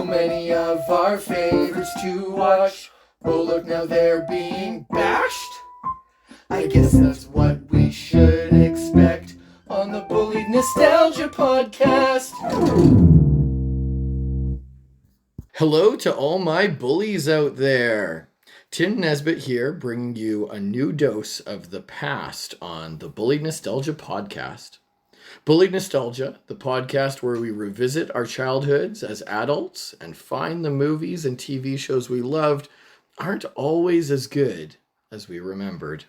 So many of our favorites to watch. Oh look, now they're being bashed. I guess that's what we should expect on the Bullied Nostalgia Podcast. Hello to all my bullies out there. Tim Nesbitt here, bringing you a new dose of the past on the Bullied Nostalgia Podcast. Bullied Nostalgia, the podcast where we revisit our childhoods as adults and find the movies and TV shows we loved aren't always as good as we remembered.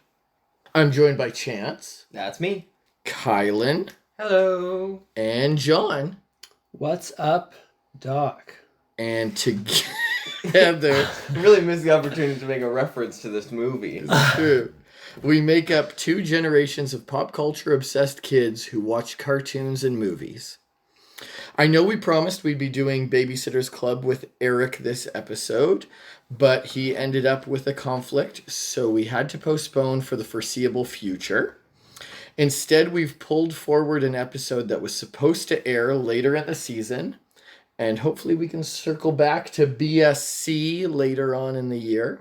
I'm joined by Chance. That's me. Kylen. Hello. And John. What's up, Doc? And together... I really missed the opportunity to make a reference to this movie. It's true. We make up two generations of pop culture obsessed kids who watch cartoons and movies. I know we promised we'd be doing Babysitter's Club with Eric this episode, but he ended up with a conflict, so we had to postpone for the foreseeable future. Instead, we've pulled forward an episode that was supposed to air later in the season, and hopefully we can circle back to BSC later on in the year.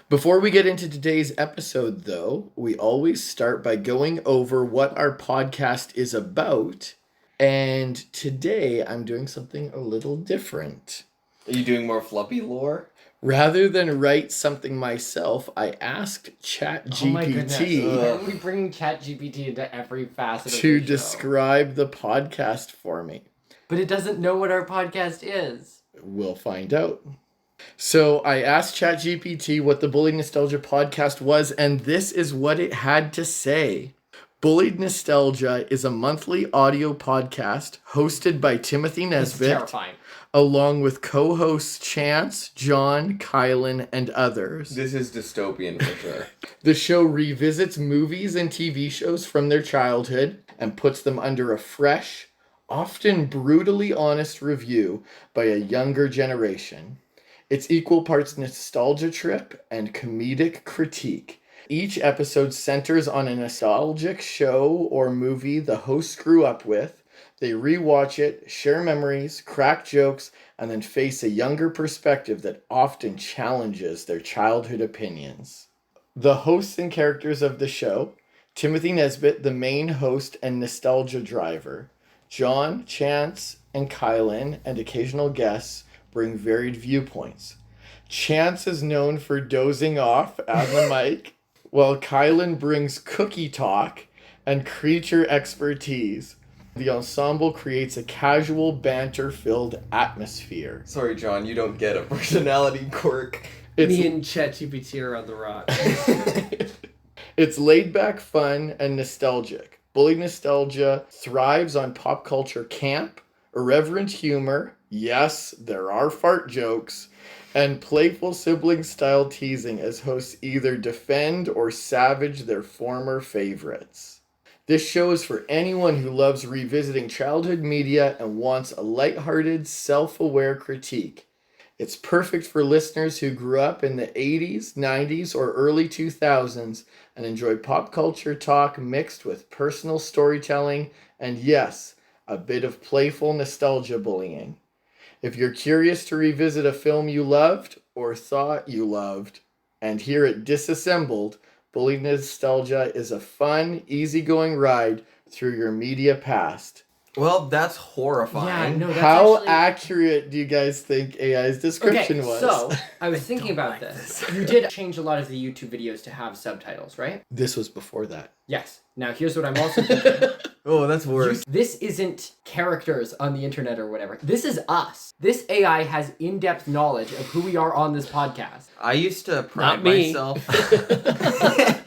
Before we get into today's episode, though, we always start by going over what our podcast is about. And today I'm doing something a little different. Are you doing more floppy lore? Rather than write something myself, I asked ChatGPT We bring ChatGPT into every facet of to the show. describe the podcast for me. But it doesn't know what our podcast is. We'll find out. So I asked ChatGPT what the Bullied Nostalgia Podcast was, and this is what it had to say. Bullied Nostalgia is a monthly audio podcast hosted by Timothy Nesbitt, It's terrifying. along with co-hosts Chance, John, Kylen, and others. This is dystopian for sure. The show revisits movies and TV shows from their childhood and puts them under a fresh, often brutally honest review by a younger generation. It's equal parts nostalgia trip and comedic critique. Each episode centers on a nostalgic show or movie the hosts grew up with. They rewatch it, share memories, crack jokes, and then face a younger perspective that often challenges their childhood opinions. The hosts and characters of the show: Timothy Nesbitt, the main host and nostalgia driver. John, Chance, and Kylen, and occasional guests, bring varied viewpoints. Chance is known for dozing off at the mic, while Kylen brings cookie talk and creature expertise. The ensemble creates a casual, banter-filled atmosphere. Sorry, John, you don't get a personality quirk. Me and ChatGPT are on the rock. It's laid-back fun and nostalgic. Bullied Nostalgia thrives on pop culture camp, irreverent humor, yes, there are fart jokes, and playful sibling-style teasing as hosts either defend or savage their former favorites. This show is for anyone who loves revisiting childhood media and wants a lighthearted, self-aware critique. It's perfect for listeners who grew up in the 80s, 90s, or early 2000s and enjoy pop culture talk mixed with personal storytelling and, yes, a bit of playful nostalgia bullying. If you're curious to revisit a film you loved or thought you loved and hear it disassembled, Bullied Nostalgia is a fun, easygoing ride through your media past. Well, that's horrifying. Yeah, no, that's How actually... accurate do you guys think AI's description was? So, I was thinking about this. You did change a lot of the YouTube videos to have subtitles, right? This was before that. Yes. Now, here's what I'm also thinking. Oh, that's worse. This isn't characters on the internet or whatever. This is us. This AI has in-depth knowledge of who we are on this podcast. I used to pride Not me. myself...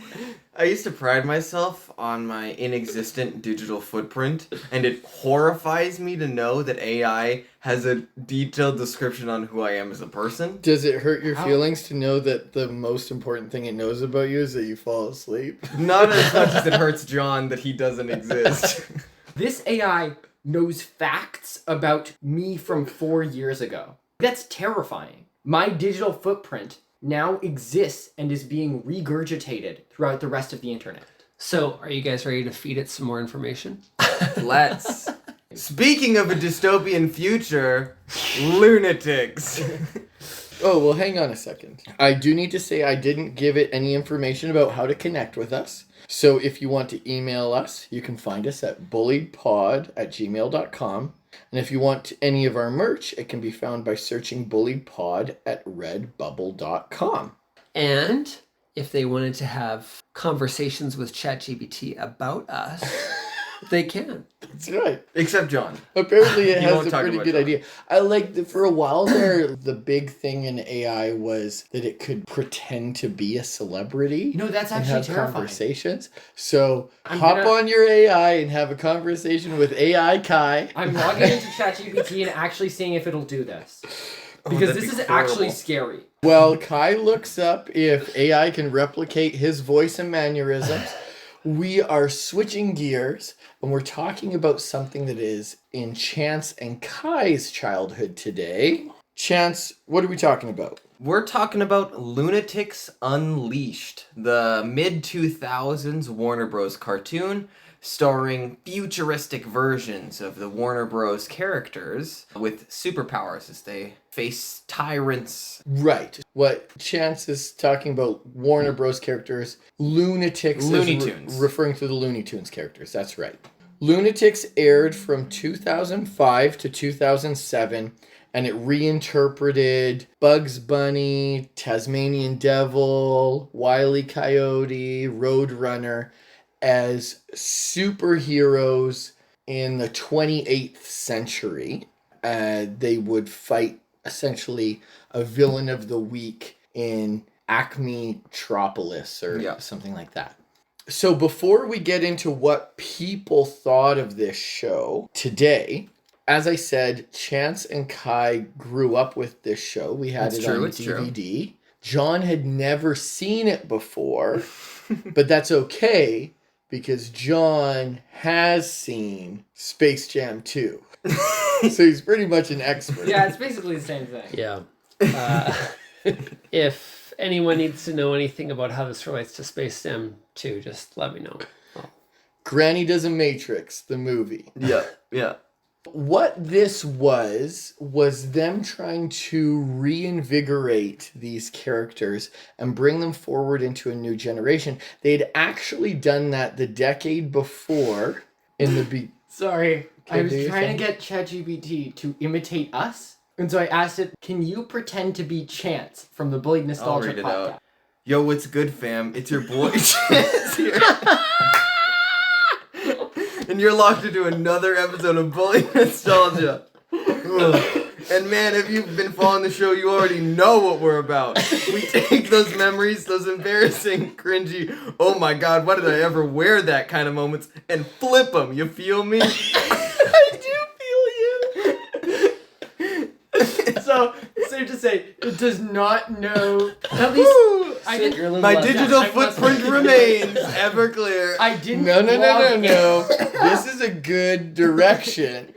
I used to pride myself on my inexistent digital footprint, and it horrifies me to know that AI has a detailed description on who I am as a person. Does it hurt your feelings to know that the most important thing it knows about you is that you fall asleep? Not as much as it hurts John that he doesn't exist. This AI knows facts about me from 4 years ago. That's terrifying. My digital footprint now exists and is being regurgitated throughout the rest of the internet. So, are you guys ready to feed it some more information? Let's. Speaking of a dystopian future, Loonatics. Oh, well, hang on a second. I do need to say I didn't give it any information about how to connect with us. So if you want to email us, you can find us at bulliedpod@gmail.com. And if you want any of our merch, it can be found by searching Bullied Pod at redbubble.com. And if they wanted to have conversations with ChatGPT about us, they can. That's right. Except John. Apparently it He has won't a talk pretty about good John. idea. I like that for a while there, the big thing in AI was that it could pretend to be a celebrity. No, that's And actually have terrifying. conversations. So I'm hop gonna- on your AI and have a conversation with AI Kai. I'm logging into ChatGPT and actually seeing if it'll do this. Because that'd this be is actually horrible. scary. Well, Kai looks up if AI can replicate his voice and mannerisms. We are switching gears and we're talking about something that is in Chance and Kai's childhood today. Chance, what are we talking about? We're talking about Loonatics Unleashed, the mid-2000s Warner Bros. Cartoon starring futuristic versions of the Warner Bros. Characters with superpowers as they face tyrants. Right. What Chance is talking about, Warner Bros. Characters, Loonatics Looney is Tunes. referring to the Looney Tunes characters. That's right. Loonatics aired from 2005 to 2007, and it reinterpreted Bugs Bunny, Tasmanian Devil, Wile E. Coyote, Roadrunner as superheroes in the 28th century. They would fight essentially a villain of the week in Acme Tropolis or Yeah. something like that. So before we get into what people thought of this show today, as I said, Chance and Kai grew up with this show. We had It's it true, on it's true. DVD. John had never seen it before, but that's okay because John has seen Space Jam 2. So he's pretty much an expert. Yeah, it's basically the same thing. Yeah. If anyone needs to know anything about how this relates to Space Jam 2, just let me know. Granny Does a Matrix, the movie. Yeah, yeah. What this was them trying to reinvigorate these characters and bring them forward into a new generation. They'd actually done that the decade before in the Sorry, I Okay, was do your trying thing. to get ChatGPT to imitate us. And so I asked it, can you pretend to be Chance from the Bullied Nostalgia read it podcast? out. Yo, what's good, fam? It's your boy Chance here. And you're locked into another episode of Bullied Nostalgia. Ugh. And man, if you've been following the show, you already know what we're about. We take those memories, those embarrassing, cringy, oh my god, why did I ever wear that kind of moments, and flip them, you feel me? I do feel you. So, safe to say, it does not know. At least I Sit didn't. your little My ass digital I must- footprint remains ever clear. I didn't. No. log in. This is a good direction.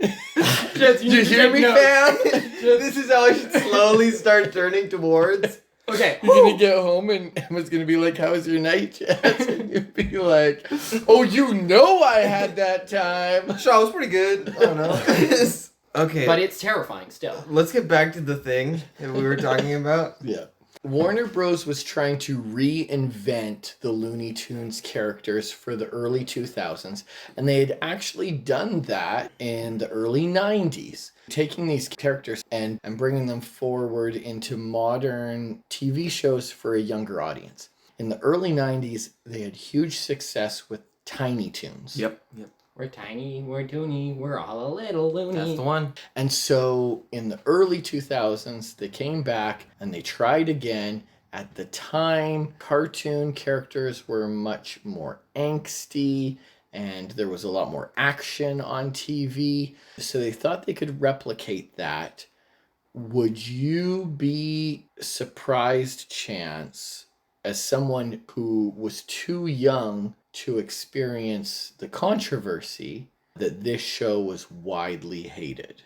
Chance, Did you hear me, know. fam? This is how I should slowly start turning towards. Okay. You're gonna get home and Emma's gonna be like, "How was your night, Chance?" And you'd be like, "Oh, you know I had that time." Sure, it was pretty good. I don't know. Okay, But it's terrifying still. let's get back to the thing that we were talking about. Yeah. Warner Bros. Was trying to reinvent the Looney Tunes characters for the early 2000s, and they had actually done that in the early 90s, taking these characters and bringing them forward into modern TV shows for a younger audience. In the early 90s, they had huge success with Tiny Toons. Yep. We're tiny, we're toony, we're all a little loony. That's the one. And so in the early 2000s, they came back and they tried again. At the time, cartoon characters were much more angsty and there was a lot more action on TV. So they thought they could replicate that. Would you be surprised, Chance, as someone who was too young to experience the controversy, that this show was widely hated?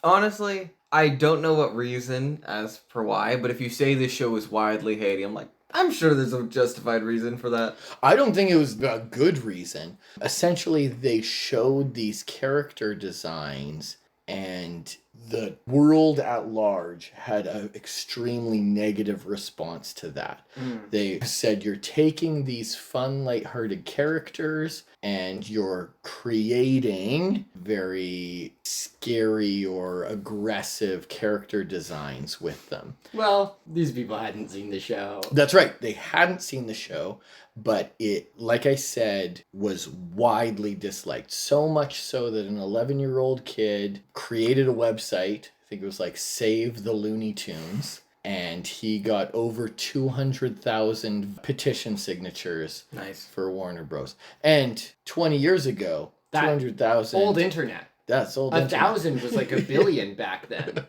Honestly, I don't know what reason as per why, but if you say this show is widely hated, I'm like, I'm sure there's a justified reason for that. I don't think it was a good reason. Essentially, they showed these character designs, and the world at large had an extremely negative response to that. They said you're taking these fun, lighthearted characters and you're creating very scary or aggressive character designs with them. Well, these people hadn't seen the show. That's right. They hadn't seen the show, but it, like I said, was widely disliked. So much so that an 11-year-old kid created a website. I think it was like Save the Looney Tunes. And he got over 200,000 petition signatures Nice. for Warner Bros. And 20 years ago, That 200,000. Old internet. That's old. 1,000 was like a billion back then.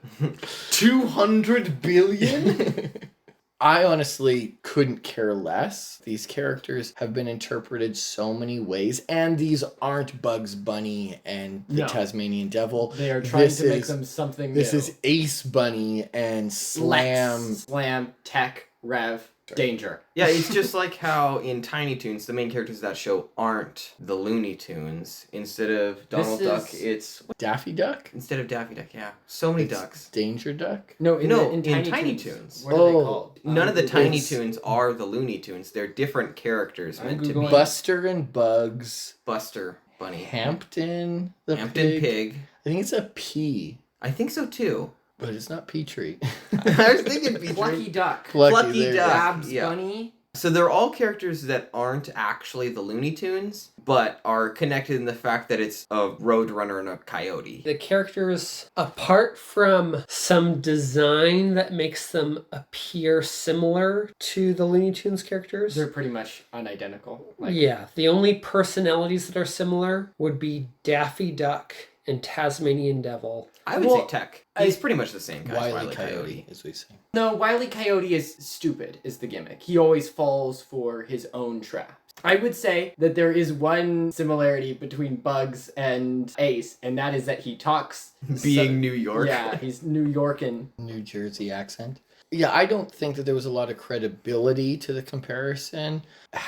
200 billion? I honestly couldn't care less. These characters have been interpreted so many ways, and these aren't Bugs Bunny and the No. Tasmanian Devil. They are trying This to make is- them something This new. is Ace Bunny and Slam. Lex, Slam, Tech, Rev, Danger. Yeah, it's just like how in Tiny Toons, the main characters of that show aren't the Looney Tunes. Instead of Donald This Duck, is- it's... Daffy Duck? Instead of Daffy Duck, yeah. So many It's ducks. Danger Duck? No, No, in in Tiny, Tiny Toons. Toons. What are they Oh. called? None of the Tiny it's- Toons are the Looney Tunes. They're different characters I'm meant to be. Googling. Buster and Bugs. Buster Bunny. Hampton the Hampton Pig. I think it's a P, I think so too. but it's not Petrie. I was thinking Petrie. Plucky Duck. Plucky there you Duck. go. Babs yeah. Bunny. So they're all characters that aren't actually the Looney Tunes, but are connected in the fact that it's a roadrunner and a coyote. The characters, apart from some design that makes them appear similar to the Looney Tunes characters, They're pretty much unidentical. yeah, the only personalities that are similar would be Daffy Duck and Tasmanian Devil. I would Well, say Tech. He's pretty much the same guy as Wile E. Coyote, as we say. No, Wile E. Coyote is stupid, is the gimmick. He always falls for his own traps. I would say that there is one similarity between Bugs and Ace, and that is that he talks... Being New York. Yeah, he's New Yorkin. New Jersey accent. Yeah, I don't think that there was a lot of credibility to the comparison.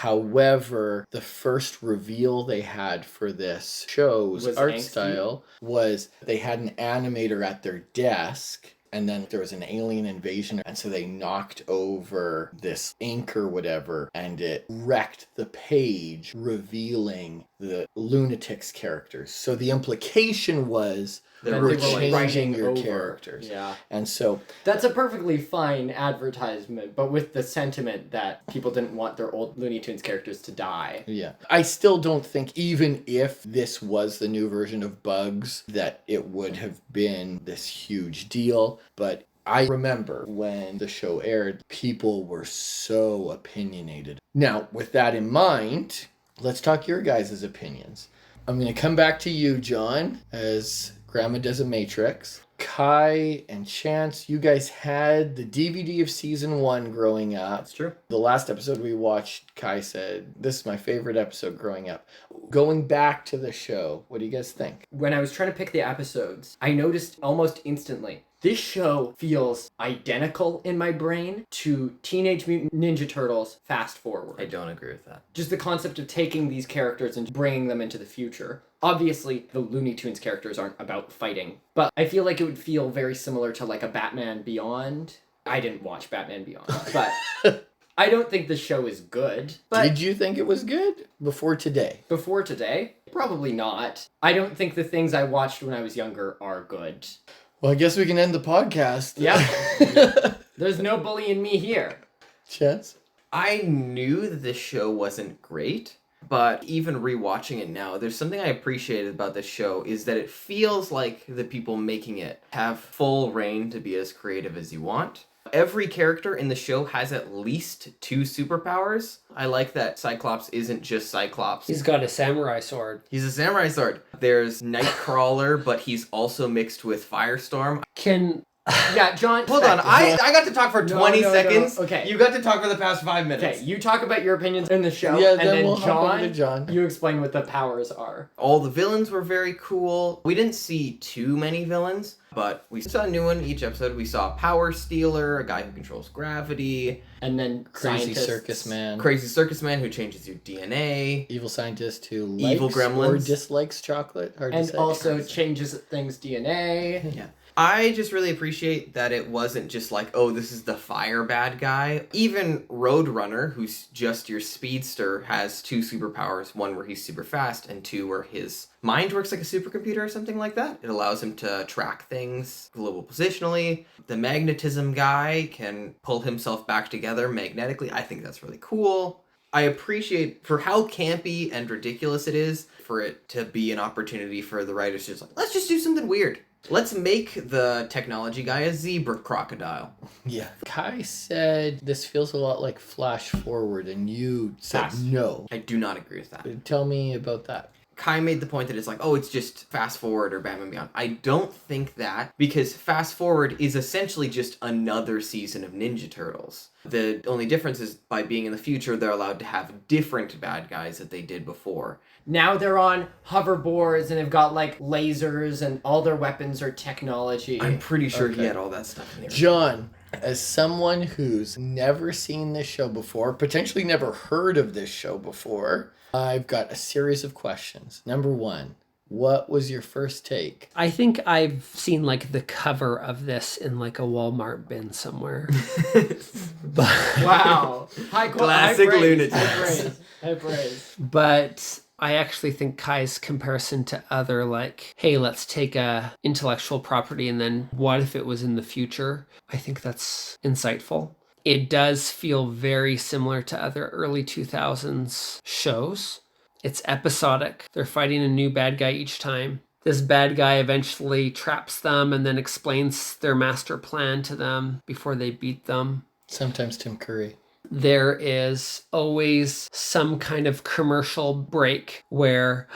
However, the first reveal they had for this show's Was art angsty? style was they had an animator at their desk, and then there was an alien invasion, and so they knocked over this ink or whatever, and it wrecked the page, revealing the Loonatics characters. So the implication was That we're they were, like, changing writing your over. characters. Yeah. And so That's a perfectly fine advertisement, but with the sentiment that people didn't want their old Looney Tunes characters to die. yeah. I still don't think, even if this was the new version of Bugs, that it would have been this huge deal. But I remember when the show aired, people were so opinionated. Now, with that in mind, let's talk your guys' opinions. I'm going to come back to you, John, as Grandma does a Matrix. Kai and Chance, you guys had the DVD of season 1 growing up. That's true. The last episode we watched, Kai said, this is my favorite episode growing up. Going back to the show, what do you guys think? When I was trying to pick the episodes, I noticed almost instantly, this show feels identical in my brain to Teenage Mutant Ninja Turtles Fast Forward. I don't agree with that. Just the concept of taking these characters and bringing them into the future. Obviously, the Looney Tunes characters aren't about fighting, but I feel like it would feel very similar to like a Batman Beyond. I didn't watch Batman Beyond, but I don't think the show is good. But Did you think it was good before today? before today, probably not. I don't think the things I watched when I was younger are good. Well, I guess we can end the podcast. Yeah. There's no bullying me here. Chance? I knew that this show wasn't great, but even rewatching it now, there's something I appreciated about this show is that it feels like the people making it have full reign to be as creative as you want. Every character in the show has at least 2 superpowers. I like that Cyclops isn't just Cyclops. He's got a samurai sword. He's a samurai sword. There's Nightcrawler, but he's also mixed with Firestorm. Can Yeah, John. Hold on, I got to talk for No, 20 no, no. seconds. Okay. You got to talk for the past 5 minutes. Okay, you talk about your opinions in the show, Yeah, and then then we'll hop over to John, John. you explain what the powers are. All the villains were very cool. We didn't see too many villains, but we saw a new one each episode. We saw a power stealer, a guy who controls gravity, And then Crazy scientists. circus man. crazy circus man who changes your DNA. Evil scientist who Evil likes or gremlins. dislikes chocolate. Hard to And say. also changes things' DNA. Yeah. I just really appreciate that it wasn't just like, oh, this is the fire bad guy. Even Roadrunner, who's just your speedster, has 2 superpowers. One where he's super fast, and 2 where his mind works like a supercomputer or something like that. It allows him to track things global positionally. The magnetism guy can pull himself back together magnetically. I think that's really cool. I appreciate for how campy and ridiculous it is for it to be an opportunity for the writers to just like, let's just do something weird. Let's make the technology guy a zebra crocodile. Yeah. Kai said this feels a lot like Flash Forward, and you said Fast. no. I do not agree with that. Tell me about that. Kai made the point that it's like, oh, it's just Fast Forward or Batman Beyond. I don't think that, because Fast Forward is essentially just another season of Ninja Turtles. The only difference is by being in the future, they're allowed to have different bad guys that they did before. Now they're on hoverboards and they've got like lasers and all their weapons are technology. I'm pretty sure he Okay. had all that stuff in there. John, as someone who's never seen this show before, potentially never heard of this show before, I've got a series of questions. Number 1, what was your first take? I think I've seen like the cover of this in like a Walmart bin somewhere. but, Wow. Classic Loonatics. High praise. but I actually think Kai's comparison to other like, hey, let's take a intellectual property and then what if it was in the future? I think that's insightful. It does feel very similar to other early 2000s shows. It's episodic. They're fighting a new bad guy each time. This bad guy eventually traps them and then explains their master plan to them before they beat them. Sometimes Tim Curry. There is always some kind of commercial break where,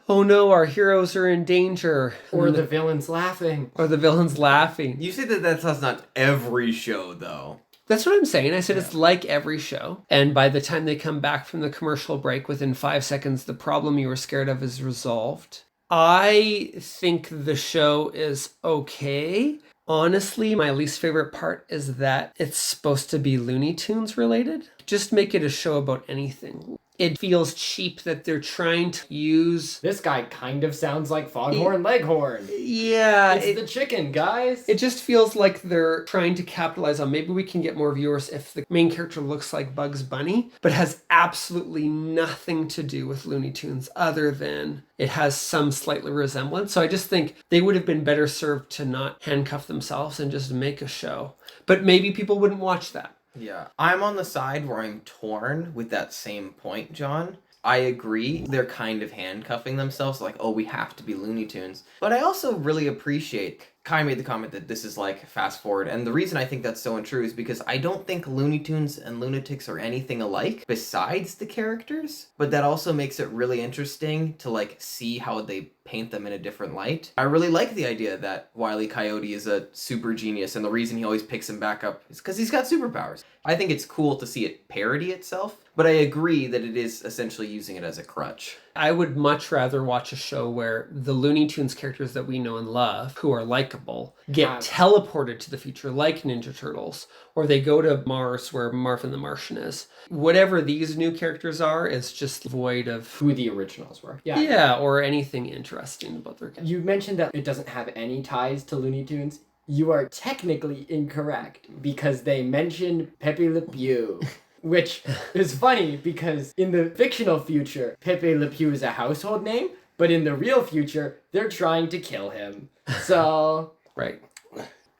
oh no, our heroes are in danger. Or the villain's laughing. Or the villain's laughing. You say that that's not every show, though. That's what I'm saying. I said it's like every show. And by the time they come back from the commercial break, within 5 seconds, the problem you were scared of is resolved. I think the show is okay. Honestly, my least favorite part is that it's supposed to be Looney Tunes related. Just make it a show about anything. It feels cheap that they're trying to use... This guy kind of sounds like Foghorn Leghorn. Yeah, It's the chicken, guys. it just feels like they're trying to capitalize on maybe we can get more viewers if the main character looks like Bugs Bunny, but has absolutely nothing to do with Looney Tunes other than it has some slightly resemblance. So I just think they would have been better served to not handcuff themselves and just make a show. But maybe people wouldn't watch that. Yeah. I'm on the side where I'm torn with that same point, John. I agree. They're kind of handcuffing themselves, like, oh, we have to be Looney Tunes. But I also really appreciate... Kai made the comment that this is like Fast Forward, and the reason I think that's so untrue is because I don't think Looney Tunes and Loonatics are anything alike besides the characters, but that also makes it really interesting to like see how they paint them in a different light. I really like the idea that Wile E. Coyote is a super genius, and the reason he always picks him back up is because he's got superpowers. I think it's cool to see it parody itself, but I agree that it is essentially using it as a crutch. I would much rather watch a show where the Looney Tunes characters that we know and love, who are likable, get teleported to the future like Ninja Turtles, or they go to Mars where Marvin the Martian is. Whatever these new characters are is just void of... Who the originals were. Yeah, or anything interesting about their characters. You mentioned that it doesn't have any ties to Looney Tunes. You are technically incorrect because they mention Pepe Le Pew. Which is funny because in the fictional future, Pepe Le Pew is a household name, but in the real future, they're trying to kill him. So... Right.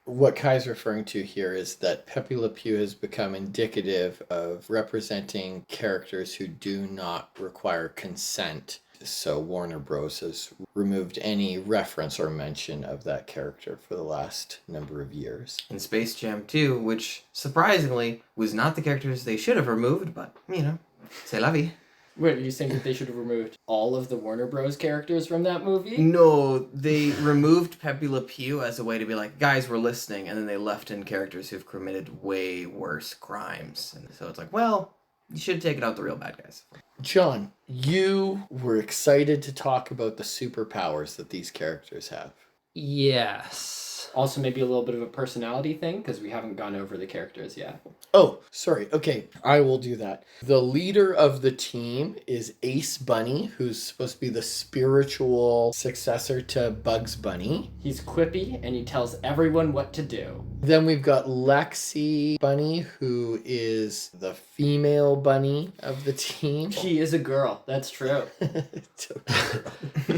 What Kai's referring to here is that Pepe Le Pew has become indicative of representing characters who do not require consent. So Warner Bros. Has removed any reference or mention of that character for the last number of years. In Space Jam 2, which surprisingly was not the characters they should have removed, but, you know, c'est la vie. Wait, are you saying that they should have removed all of the Warner Bros. Characters from that movie? No, they removed Pepe Le Pew as a way to be like, guys, we're listening, and then they left in characters who've committed way worse crimes. And so it's like, well, you should have taken out the real bad guys. John, you were excited to talk about the superpowers that these characters have. Yes. Also, maybe a little bit of a personality thing, because we haven't gone over the characters yet. Oh, sorry. Okay, I will do that. The leader of the team is Ace Bunny, who's supposed to be the spiritual successor to Bugs Bunny. He's quippy, and he tells everyone what to do. Then we've got Lexi Bunny, who is the female bunny of the team. She is a girl. That's true. It's okay.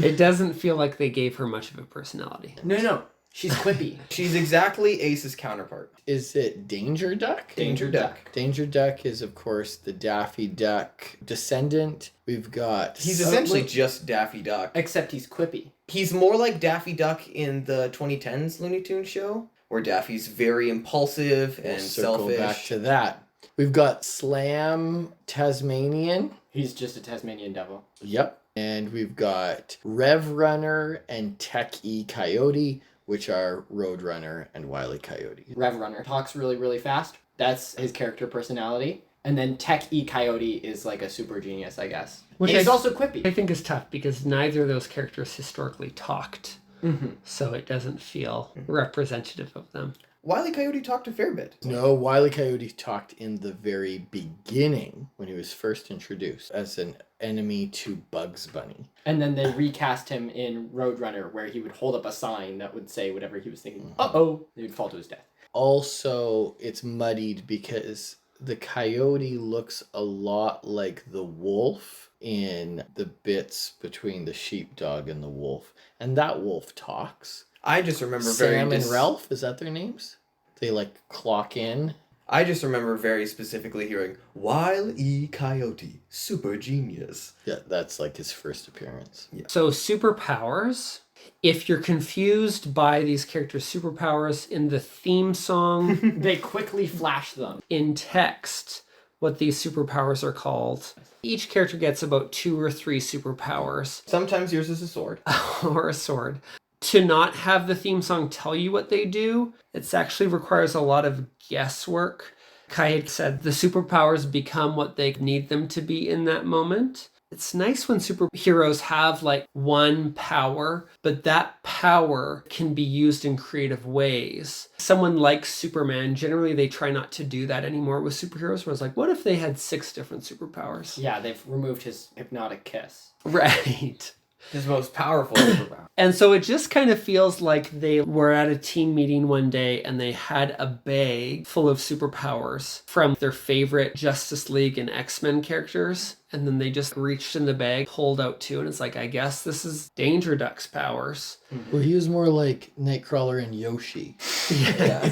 It doesn't feel like they gave her much of a personality. No. She's quippy. She's exactly Ace's counterpart. Is it Danger Duck? Danger Duck. Danger Duck is, of course, the Daffy Duck descendant. We've got... He's essentially just Daffy Duck. Except he's quippy. He's more like Daffy Duck in the 2010s Looney Tunes show, where Daffy's very impulsive and circle selfish. back to that. We've got Slam Tasmanian. He's just a Tasmanian devil. Yep. And we've got Rev Runner and Tech E Coyote, which are Roadrunner and Wile E. Coyote. Rev Runner talks really, really fast. That's his character personality. And then Tech E Coyote is like a super genius, I guess. Which He's I- also quippy. I think is tough because neither of those characters historically talked. Mm-hmm. So it doesn't feel representative of them. Wile E. Coyote talked a fair bit. No, Wile E. Coyote talked in the very beginning when he was first introduced as an enemy to Bugs Bunny. And then they recast him in Roadrunner, where he would hold up a sign that would say whatever he was thinking. Uh-oh. He would fall to his death. Also, it's muddied because the coyote looks a lot like the wolf in the bits between the sheepdog and the wolf. And that wolf talks. I just remember Sam and Ralph, is that their names? They like clock in. I just remember very specifically hearing Wile E. Coyote, super genius. Yeah, that's like his first appearance. So superpowers, if you're confused by these characters' superpowers in the theme song, They quickly flash them. in text, what these superpowers are called, each character gets about 2 or 3 superpowers Sometimes yours is a sword. or a sword. To not have the theme song tell you what they do, it actually requires a lot of guesswork. Kai had said the superpowers become what they need them to be in that moment. It's nice when superheroes have like one power, but that power can be used in creative ways. Someone like Superman, generally they try not to do that anymore with superheroes, where it's like, what if they had 6 different superpowers? Yeah, they've removed his hypnotic kiss. Right. His most powerful superpower. And so it just kind of feels like they were at a team meeting one day and they had a bag full of superpowers from their favorite Justice League and X-Men characters. And then they just reached in the bag, pulled out 2, and it's like, I guess this is Danger Duck's powers. Well, he was more like Nightcrawler and Yoshi. Yeah.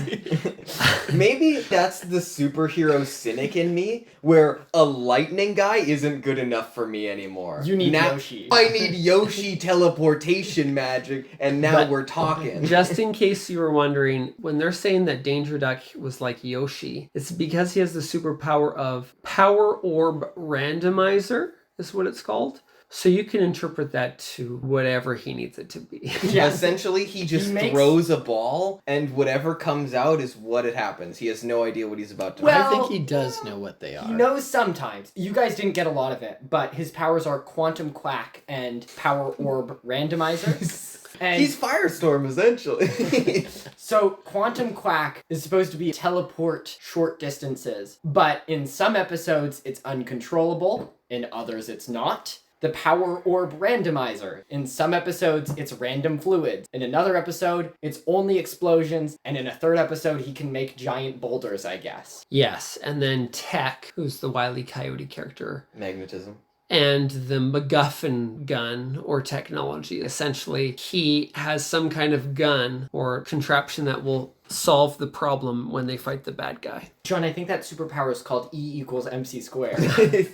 Maybe that's the superhero cynic in me, where a lightning guy isn't good enough for me anymore. You need Now- Yoshi. I need Yoshi teleportation magic, and now But- we're talking. Just in case you were wondering, when they're saying that Danger Duck was like Yoshi, it's because he has the superpower of Power Orb Randomizer, is what it's called. So you can interpret that to whatever he needs it to be. Yeah. Essentially, he just makes- throws a ball, and whatever comes out is what it happens. He has no idea what he's about to do. Well- I think he does know what they are. He knows sometimes. You guys didn't get a lot of it, but his powers are Quantum Quack and Power Orb Randomizer. And He's Firestorm, essentially. so Quantum Quack is supposed to be teleport short distances, but in some episodes it's uncontrollable, in others it's not. The Power Orb Randomizer. In some episodes, it's random fluids. In another episode, it's only explosions. And in a third episode, he can make giant boulders, I guess. Yes, and then Tech, who's the Wile E. Coyote character, Magnetism. and the MacGuffin gun or technology. Essentially, he has some kind of gun or contraption that will solve the problem when they fight the bad guy. John, I think that superpower is called E equals MC squared.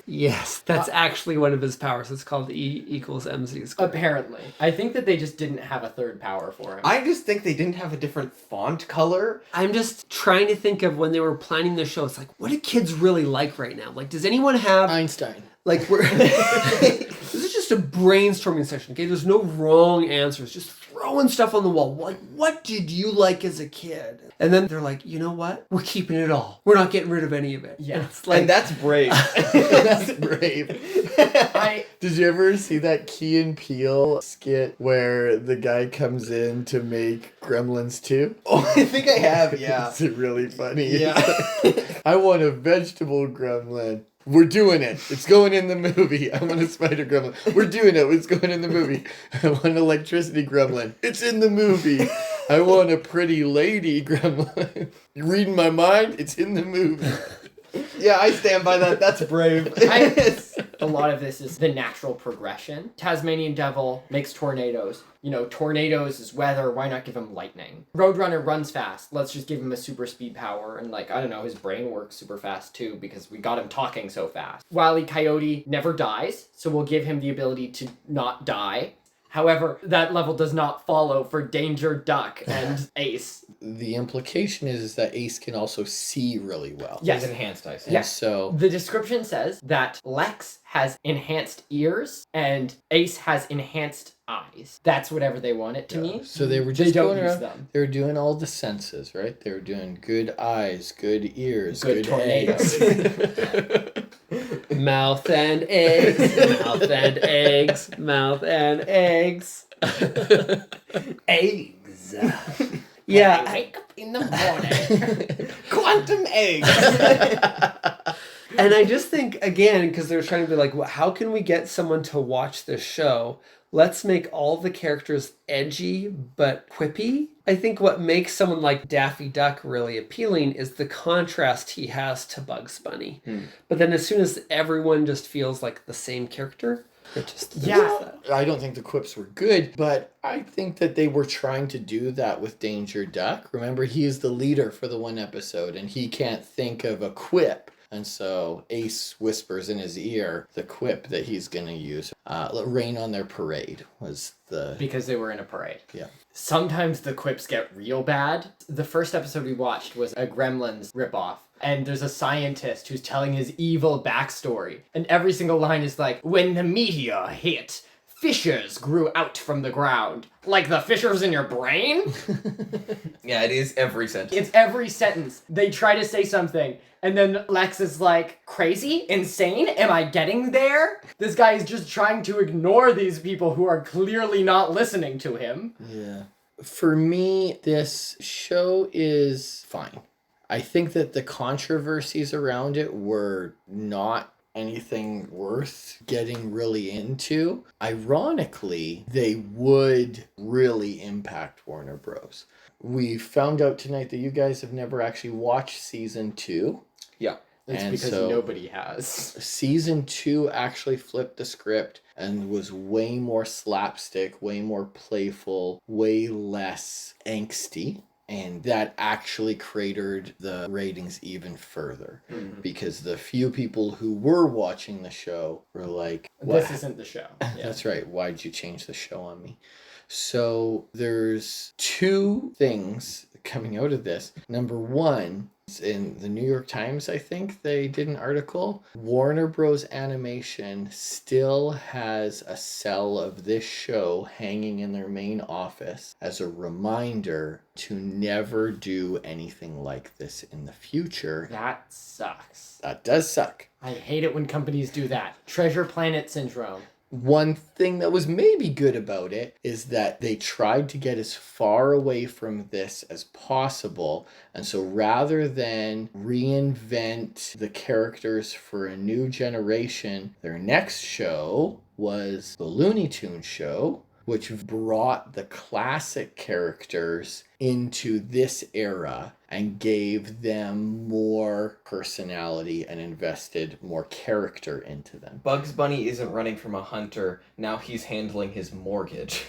Yes, that's actually one of his powers. It's called E equals MC squared. Apparently. I think that they just didn't have a third power for him. I just think they didn't have a different font color. I'm just trying to think of when they were planning the show. It's like, what do kids really like right now? Like, does anyone have Einstein. Like, we're this is just a brainstorming session, okay? There's no wrong answers. Just throwing stuff on the wall. Like, what did you like as a kid? And then they're like, you know what? We're keeping it all. We're not getting rid of any of it. Yeah. And it's like, And that's brave. That's brave. I Did you ever see that Key and Peele skit where the guy comes in to make Gremlins 2? Oh, I think I have, yeah. It's really funny. Yeah. I want a vegetable gremlin. We're doing it. It's going in the movie. I want a spider gremlin. We're doing it. It's going in the movie. I want an electricity gremlin. It's in the movie. I want a pretty lady gremlin. You reading my mind? It's in the movie. Yeah, I stand by that. That's brave. a lot of this is the natural progression. Tasmanian Devil makes tornadoes. You know, tornadoes is weather. Why not give him lightning? Roadrunner runs fast. Let's just give him a super speed power. And like, I don't know, his brain works super fast too because we got him talking so fast. Wile E. Coyote never dies, so we'll give him the ability to not die. However, that level does not follow for Danger Duck and Ace. The implication is that Ace can also see really well. Yes. He's enhanced eyesight. And Yeah. so The description says that Lex has enhanced ears and Ace has enhanced eyes. That's whatever they want it to mean. So they were They just don't going use around. them. They were doing all the senses, right? They were doing good eyes, good ears, Good good eggs. mouth and eggs, mouth and eggs, mouth and eggs. Eggs. Yeah. I wake up in the morning. Quantum eggs. And I just think, again, because they're trying to be like, well, how can we get someone to watch this show? Let's make all the characters edgy but quippy. I think what makes someone like Daffy Duck really appealing is the contrast he has to Bugs Bunny. But then as soon as everyone just feels like the same character, it just Yeah. I don't think the quips were good, but I think that they were trying to do that with Danger Duck. Remember, he is the leader for the one episode, and he can't think of a quip. And so Ace whispers in his ear the quip that he's going to use. Rain on their parade was the... Because they were in a parade. Yeah. Sometimes the quips get real bad. The first episode we watched was a Gremlins ripoff. And there's a scientist who's telling his evil backstory. And every single line is like, when the meteor hit, fissures grew out from the ground. Like the fissures in your brain? Yeah, it is every sentence. It's every sentence. They try to say something. And then Lex is like, crazy? Insane? Am I getting there? This guy is just trying to ignore these people who are clearly not listening to him. Yeah. For me, this show is fine. I think that the controversies around it were not anything worth getting really into. Ironically, they would really impact Warner Bros. We found out tonight that you guys have never actually watched season 2. Yeah. It's And because so- nobody has. Season 2 actually flipped the script and was way more slapstick, way more playful, way less angsty. And that actually cratered the ratings even further. Because the few people who were watching the show were like, This isn't the show. Yeah. That's right. Why'd you change the show on me? So there's 2 things coming out of this. Number 1, in the New York Times, I think they did an article. Warner Bros. Animation still has a cell of this show hanging in their main office as a reminder to never do anything like this in the future. That sucks. That does suck. I hate it when companies do that. Treasure Planet syndrome. One thing that was maybe good about it is that they tried to get as far away from this as possible. And so rather than reinvent the characters for a new generation, their next show was the Looney Tunes show, which brought the classic characters into this era and gave them more personality and invested more character into them. Bugs Bunny isn't running from a hunter. Now he's handling his mortgage.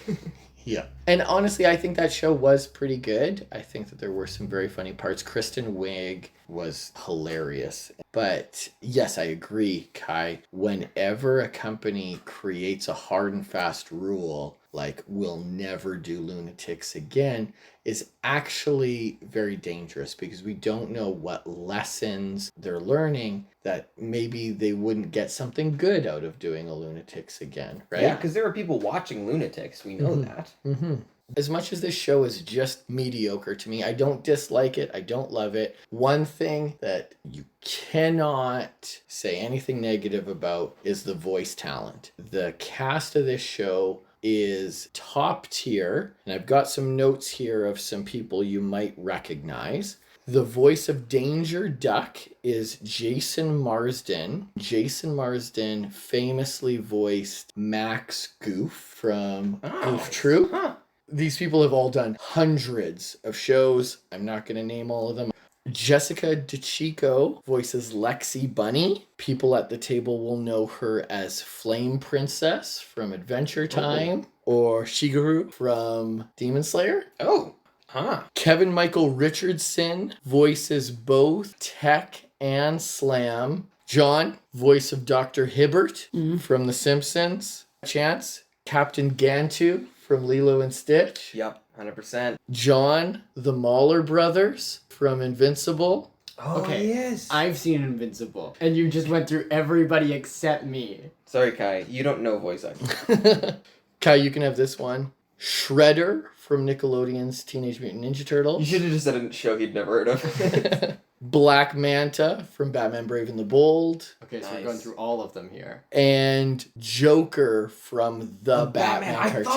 Yeah. And honestly, I think that show was pretty good. I think that there were some very funny parts. Kristen Wiig was hilarious. But yes, I agree, Kai. Whenever a company creates a hard and fast rule like, we'll never do Loonatics again, is actually very dangerous because we don't know what lessons they're learning that maybe they wouldn't get something good out of doing a Loonatics again, right? Yeah, because there are people watching Loonatics. We know that. Mm-hmm. As much as this show is just mediocre to me, I don't dislike it. I don't love it. One thing that you cannot say anything negative about is the voice talent. The cast of this show is top tier, and I've got some notes here of some people you might recognize. The voice of Danger Duck is Jason Marsden. Jason Marsden famously voiced Max Goof from Goof Troop. Huh. These people have all done hundreds of shows. I'm not going to name all of them. Jessica DeChico voices Lexi Bunny. People at the table will know her as Flame Princess from Adventure Time or Shigeru from Demon Slayer. Oh, huh. Kevin Michael Richardson voices both Tech and Slam. John, voice of Dr. Hibbert from The Simpsons. Chance, Captain Gantu from Lilo and Stitch. Yep, 100%. John, the Mahler brothers from Invincible. Oh, Okay. yes. I've seen Invincible, and you just went through everybody except me. Sorry, Kai. You don't know voice acting. Kai, you can have this one. Shredder from Nickelodeon's Teenage Mutant Ninja Turtles. You should have just said a show he'd never heard of. Black Manta from Batman Brave and the Bold. Okay, so we're Nice. going through all of them here. And Joker from the Batman I cartoon.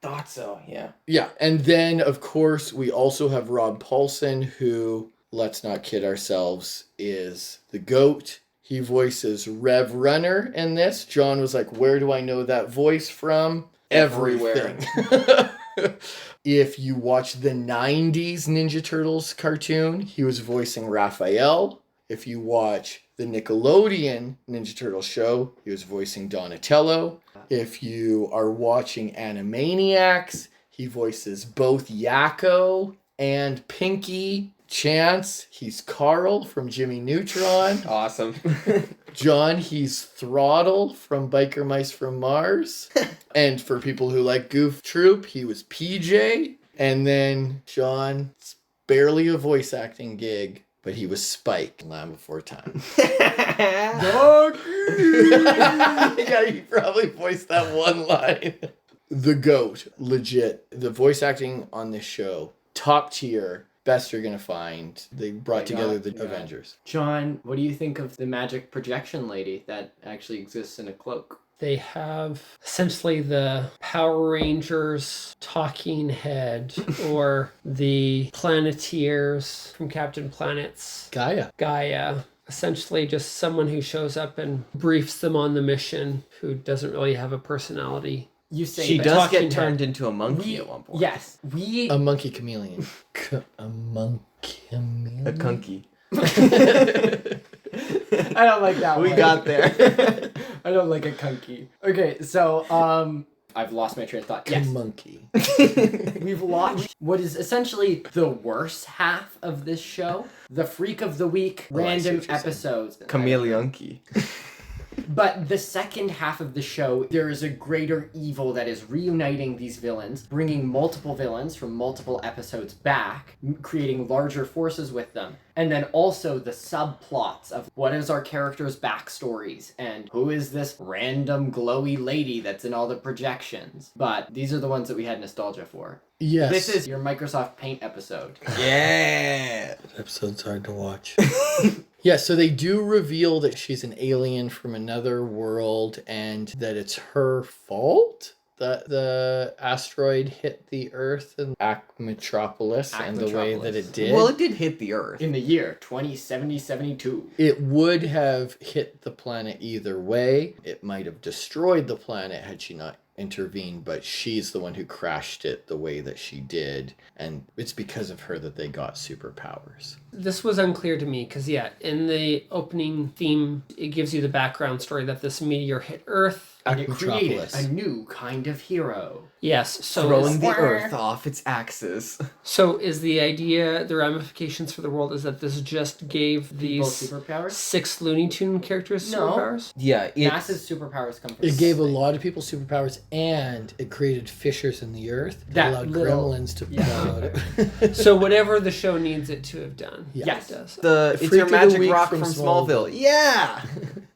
thought so, yeah. Yeah, and then, of course, we also have Rob Paulson, who, let's not kid ourselves, is the GOAT. He voices Rev Runner in this. John was like, where do I know that voice from? Everywhere. Everything. If you watch the 90s Ninja Turtles cartoon, he was voicing Raphael. If you watch the Nickelodeon Ninja Turtle show, he was voicing Donatello. If you are watching Animaniacs, he voices both Yakko and Pinky. Chance, he's Carl from Jimmy Neutron. Awesome. John, he's Throttle from Biker Mice from Mars. And for people who like Goof Troop, he was PJ. And then John, it's barely a voice acting gig, but he was Spike in Land Before Time. Yeah, he probably voiced that one line. The GOAT, legit. The voice acting on this show, top tier. Best you're gonna find. They brought together the Avengers. John, what do you think of the magic projection lady that actually exists in a cloak? They have essentially the Power Rangers talking head or the Planeteers from Captain Planet's Gaia. Essentially just someone who shows up and briefs them on the mission who doesn't really have a personality. You say She that- does talking get head. turned into a monkey at one point. Yes, A monkey chameleon. A monkey chameleon? A kunky. I don't like that We one. got there. I don't like a kunky. Okay, so I've lost my train of thought. Yes. Monkey. We've watched what is essentially the worst half of this show. The Freak of the Week, Oh, I see random what you're saying. episodes. Chameleonky. But the second half of the show, there is a greater evil that is reuniting these villains, bringing multiple villains from multiple episodes back, creating larger forces with them. And then also the subplots of what is our characters' backstories and who is this random glowy lady that's in all the projections. But these are the ones that we had nostalgia for. Yes. This is your Microsoft Paint episode. Yeah. Episode's hard to watch. Yeah, so they do reveal that she's an alien from another world and that it's her fault that the asteroid hit the Earth and Metropolis and the way that it did. Well, it did hit the Earth. In the year 2070-72. It would have hit the planet either way. It might have destroyed the planet had she not intervened, but she's the one who crashed it the way that she did, and it's because of her that they got superpowers. This was unclear to me because, in the opening theme, it gives you the background story that this meteor hit Earth. And it created Metropolis. a new kind of hero. Yes. So Throwing the Earth off its axis. So is the idea, the ramifications for the world, is that this just gave People these superpowers? 6 Looney Tune characters No. superpowers? Yeah, Massive superpowers come from It gave a space. lot of people superpowers, and it created fissures in the earth that That allowed little- gremlins to yeah. fall out of it. So whatever the show needs it to have done, Yes. it does. It's Freak your of the magic Week rock from from Smallville. Smallville. Yeah!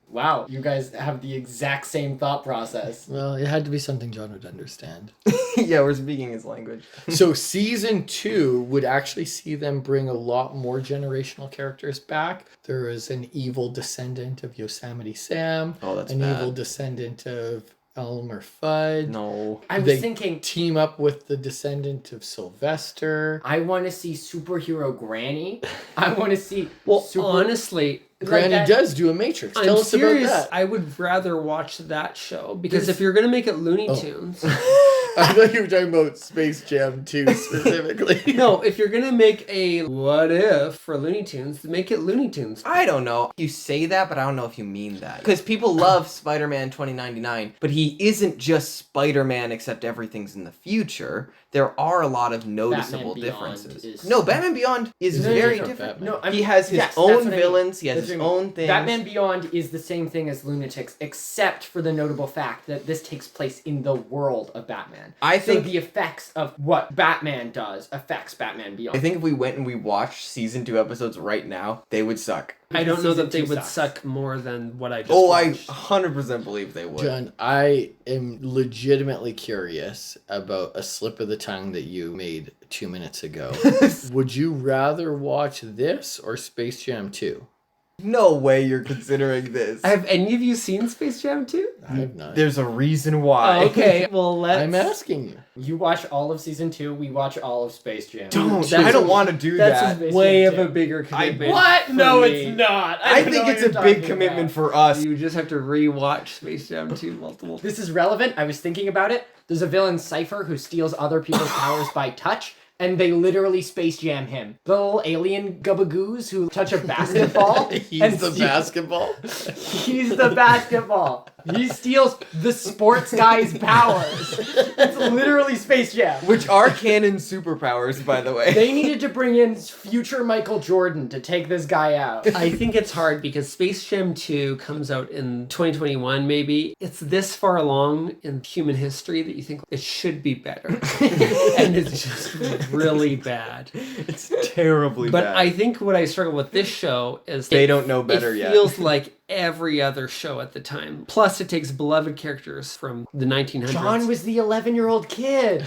Wow, you guys have the exact same thought process. Well, it had to be something John would understand. Yeah, we're speaking his language. So season 2 would actually see them bring a lot more generational characters back. There is an evil descendant of Yosemite Sam. Oh, that's an bad. evil descendant of Elmer Fudd. No. I was They thinking, team up with the descendant of Sylvester. I want to see superhero Granny. I want to see. Well, honestly, Granny that- does do a Matrix. Tell I'm us serious. about that. I would rather watch that show because if you're gonna make it Looney Tunes, I thought you were talking about Space Jam 2 specifically. no, if you're gonna make a what if for Looney Tunes, make it Looney Tunes. I don't know. You say that, but I don't know if you mean that. Because people love Spider-Man 2099, but he isn't just Spider-Man except everything's in the future. There are a lot of noticeable Batman Beyond differences. is- No, Batman Beyond is Isn't it very different different. Batman? No, I mean, He has his yes, that's own what I mean. villains, he has That's his what I mean. own things. Batman Beyond is the same thing as Loonatics, except for the notable fact that this takes place in the world of Batman. I So think the effects of what Batman does affects Batman Beyond. I think if we went and we watched season 2 episodes right now, they would suck. I don't know Season that they 2 would sucks. suck more than what I just Oh, I watched. 100% believe they would. John, I am legitimately curious about a slip of the tongue that you made 2 minutes ago. Would you rather watch this or Space Jam 2? No way you're considering this. Have any of you seen Space Jam 2? I have not. There's a reason why. Okay, well let's. I'm asking you. You watch all of season 2, we watch all of Space Jam. Don't. That's I don't a- want to do That's that. Space way Jam of a 2. bigger commitment. What? for No, me. it's not. I don't know think what it's you're a big talking commitment about. for us. You just have to rewatch Space Jam 2 multiple times. This is relevant. I was thinking about it. There's a villain, Cypher, who steals other people's powers by touch, and they literally Space Jam him. The little alien gabagoos who touch a basketball. He's and the steal- basketball. He's the basketball. He steals the sports guy's powers. It's literally Space Jam. Which are canon superpowers, by the way. They needed to bring in future Michael Jordan to take this guy out. I think it's hard because Space Jam 2 comes out in 2021 maybe. It's this far along in human history that you think it should be better. And it's just really bad. It's terribly But bad. I think what I struggle with this show is They don't know better it yet. feels like every other show at the time. Plus it takes beloved characters from the 1900s. John was the 11-year-old kid.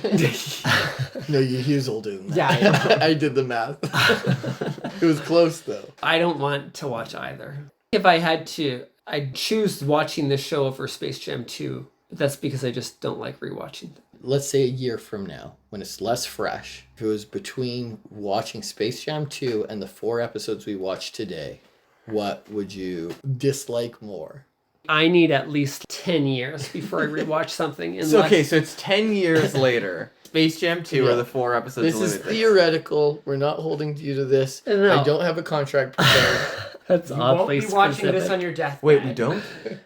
No, he was older than that. Yeah, I did the math. It was close though. I don't want to watch either. If I had to, I'd choose watching this show over Space Jam 2. But that's because I just don't like rewatching them. Let's say a year from now, when it's less fresh, if it was between watching Space Jam 2 and the 4 episodes we watched today, what would you dislike more? I need at least 10 years before I rewatch something. So, unless- okay, so it's 10 years later. Space Jam 2 Yeah. are the 4 episodes This of is Loonatics. theoretical. We're not holding you to this. No. I don't have a contract prepared. That's You won't oddly be watching this specific. on your deathbed. Wait, we don't?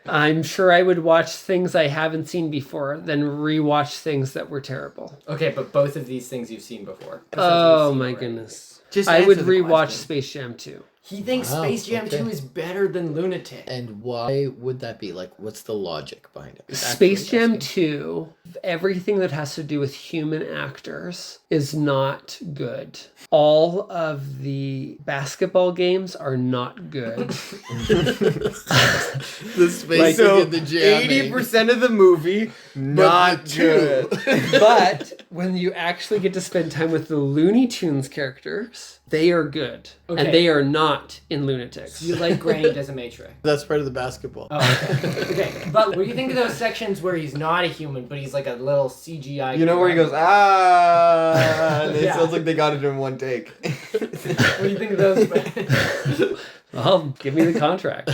I'm sure I would watch things I haven't seen before, then rewatch things that were terrible. Okay, but both of these things you've seen before. Oh my goodness. Just I would answer the rewatch question. Space Jam 2. He thinks Wow, Space Jam okay. 2 is better than Lunatic. And why would that be? Like, what's the logic behind it? Space Actually Jam asking. 2, everything that has to do with human actors is not good. All of the basketball games are not good. The spacing So, and the jamming. 80% of the movie, not the good. But when you actually get to spend time with the Looney Tunes characters, they are good. Okay. And they are not in Loonatics. You like Granny Decimatrix. That's part of the basketball. Oh, okay. Okay, but what do you think of those sections where he's not a human, but he's like a little CGI? You know where he goes, ah, and it Yeah. sounds like they got it in one take. What do you think of those? Well, give me the contract.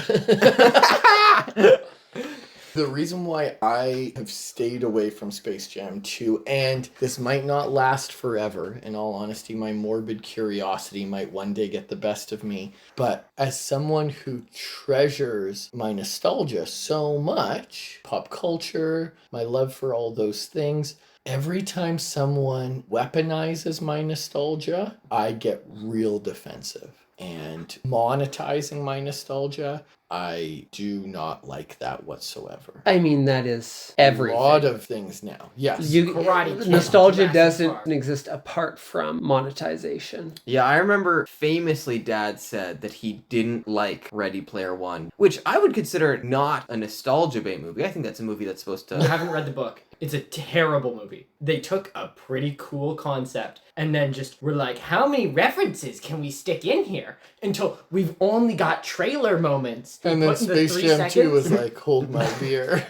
The reason why I have stayed away from Space Jam 2, and this might not last forever, in all honesty, my morbid curiosity might one day get the best of me, but as someone who treasures my nostalgia so much, pop culture, my love for all those things, every time someone weaponizes my nostalgia, I get real defensive. And monetizing my nostalgia, I do not like that whatsoever. I mean, that is everything. A lot of things now. Yes. Karate Kid, Nostalgia Jurassic doesn't Park. exist apart from monetization. Yeah, I remember famously Dad said that he didn't like Ready Player One, which I would consider not a nostalgia bait movie. I think that's a movie that's supposed I to... haven't read the book. It's a terrible movie. They took a pretty cool concept and then just were like, how many references can we stick in here? Until we've only got trailer moments. And then Put in the Space 3 Jam 2 seconds. was like, hold my beer.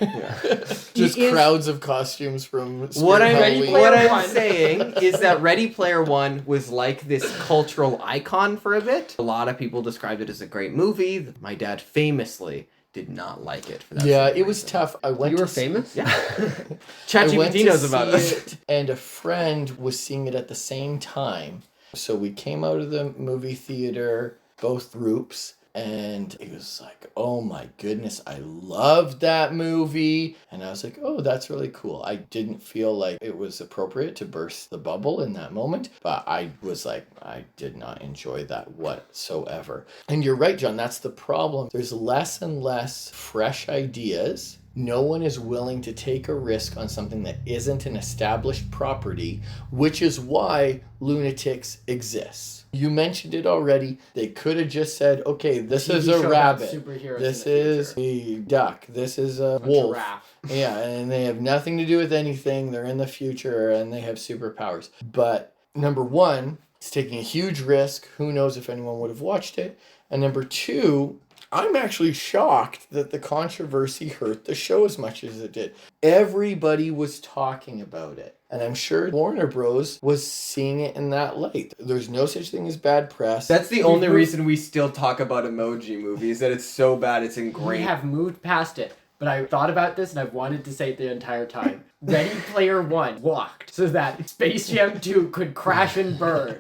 Just He is- crowds of costumes from Spirit What Halloween. Player I'm One. saying is that Ready Player One was like this cultural icon for a bit. A lot of people described it as a great movie. My dad famously did not like it for that Yeah, same it was reason. tough. I went You were to see- famous? Yeah. I went ChatGPT to knows about see us. it, and a friend was seeing it at the same time. So we came out of the movie theater, both groups, and it was like, oh my goodness, I loved that movie. And I was like, oh, that's really cool. I didn't feel like it was appropriate to burst the bubble in that moment, but I was like, I did not enjoy that whatsoever. And you're right, John, that's the problem. There's less and less fresh ideas. No one is willing to take a risk on something that isn't an established property, which is why Loonatics exists. You mentioned it already. They could have just said, okay, this TV is show a about rabbit. superheroes This in the is future. a duck. This is a A wolf. giraffe. Yeah, and they have nothing to do with anything. They're in the future and they have superpowers. But number one, it's taking a huge risk. Who knows if anyone would have watched it? And number two, I'm actually shocked that the controversy hurt the show as much as it did. Everybody was talking about it. And I'm sure Warner Bros. Was seeing it in that light. There's no such thing as bad press. That's the only reason we still talk about emoji movies, that it's so bad it's We ingrained. have moved past it, but I thought about this and I've wanted to say it the entire time. Ready Player One walked so that Space Jam 2 could crash and burn.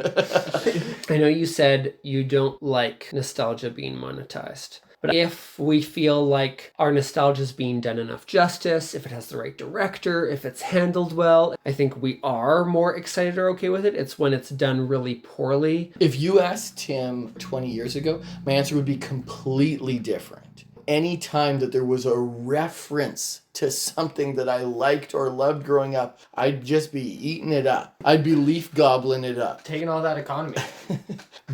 I know you said you don't like nostalgia being monetized. But if we feel like our nostalgia is being done enough justice, if it has the right director, if it's handled well, I think we are more excited or okay with it. It's when it's done really poorly. If you asked Tim 20 years ago, my answer would be completely different. Any time that there was a reference to something that I liked or loved growing up, I'd just be eating it up. I'd be leaf gobbling it up. Taking all that economy.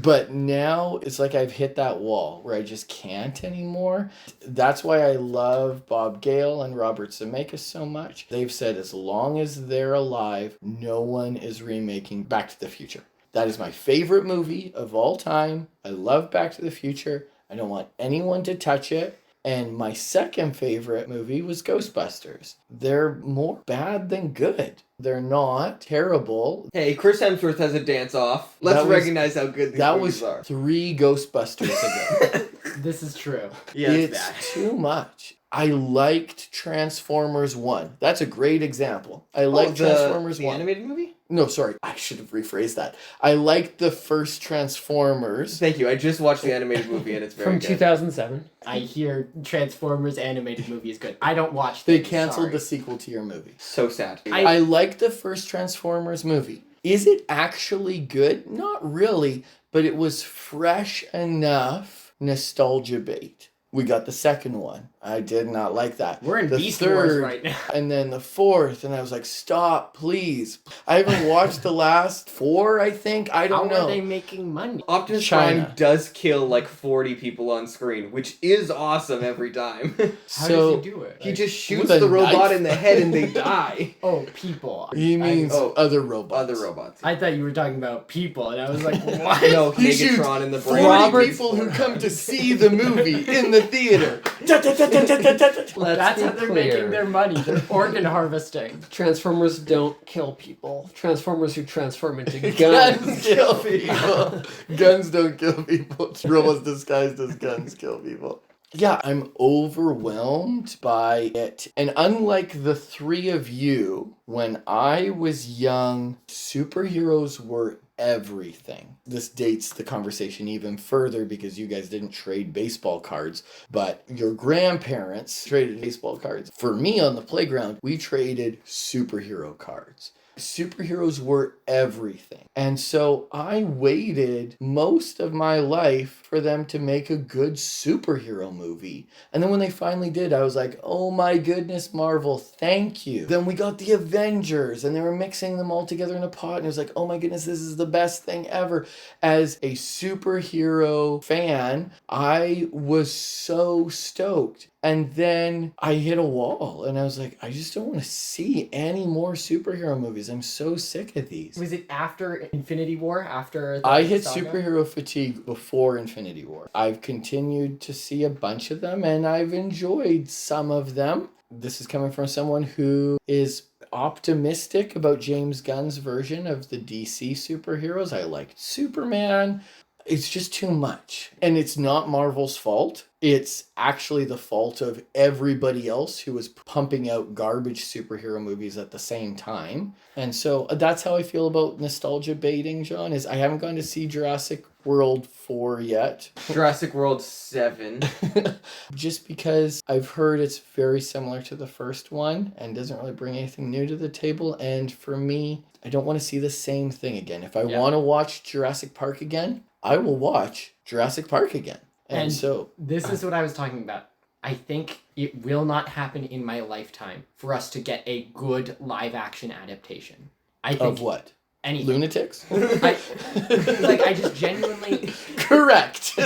But now it's like I've hit that wall where I just can't anymore. That's why I love Bob Gale and Robert Zemeckis so much. They've said as long as they're alive, no one is remaking Back to the Future. That is my favorite movie of all time. I love Back to the Future. I don't want anyone to touch it. And my second favorite movie was Ghostbusters. They're more bad than good. They're not terrible. Hey, Chris Hemsworth has a dance off. Let's That was- recognize how good these That movies was are. 3 Ghostbusters ago. This is true. Yeah, it's It's bad. too much. I liked Transformers 1. That's a great example. I liked Transformers the 1. animated movie? No, sorry. I should have rephrased that. I liked the first Transformers. Thank you. I just watched the animated movie and it's very From good. 2007. I hear Transformers animated movie is good. I don't watch They things, canceled sorry. the sequel to your movie. So sad. I liked the first Transformers movie. Is it actually good? Not really, but it was fresh enough nostalgia bait. We got the second one. I did not like that. We're in the Beast Wars right now. And then the fourth, and I was like, stop, please. I haven't watched the last 4, I think. I How don't know. are they making money? Optimus China. Prime does kill like 40 people on screen, which is awesome every time. How So does he do it? He just shoots with a the robot knife? in the head and they die. Oh, people. He means oh, other robots. Other robots. I thought you were talking about people, and I was like, what? No, He shoots Megatron in the 40 brain. Robert- people who come to see the movie in the theater. Let's That's be how they're clear. making their money. They're organ harvesting. Transformers don't kill people. Transformers who transform into Guns guns. kill people. Guns don't kill people. Robots disguised as guns kill people. Yeah, I'm overwhelmed by it. And unlike the three of you, when I was young, superheroes were everything. This dates the conversation even further because you guys didn't trade baseball cards, but your grandparents traded baseball cards. For me on the playground, we traded superhero cards. Superheroes were everything. And so I waited most of my life for them to make a good superhero movie. And then when they finally did, I was like, oh my goodness, Marvel, thank you. Then we got the Avengers and they were mixing them all together in a pot. And it was like, oh my goodness, this is the best thing ever. As a superhero fan, I was so stoked. And then I hit a wall and I was like, I just don't want to see any more superhero movies. I'm so sick of these. Was it after Infinity War? After I hit saga? superhero fatigue before Infinity War. I've continued to see a bunch of them and I've enjoyed some of them. This is coming from someone who is optimistic about James Gunn's version of the DC superheroes. I liked Superman. It's just too much. And it's not Marvel's fault. It's actually the fault of everybody else who was pumping out garbage superhero movies at the same time. And so that's how I feel about nostalgia baiting, John, is I haven't gone to see Jurassic World 4 yet. Jurassic World 7. Just because I've heard it's very similar to the first one and doesn't really bring anything new to the table. And for me, I don't want to see the same thing again. If I want to watch Jurassic Park again, I will watch Jurassic Park again. And so this is what I was talking about. I think it will not happen in my lifetime for us to get a good live action adaptation. I think of what? Anything. Lunatics? I just genuinely... Correct.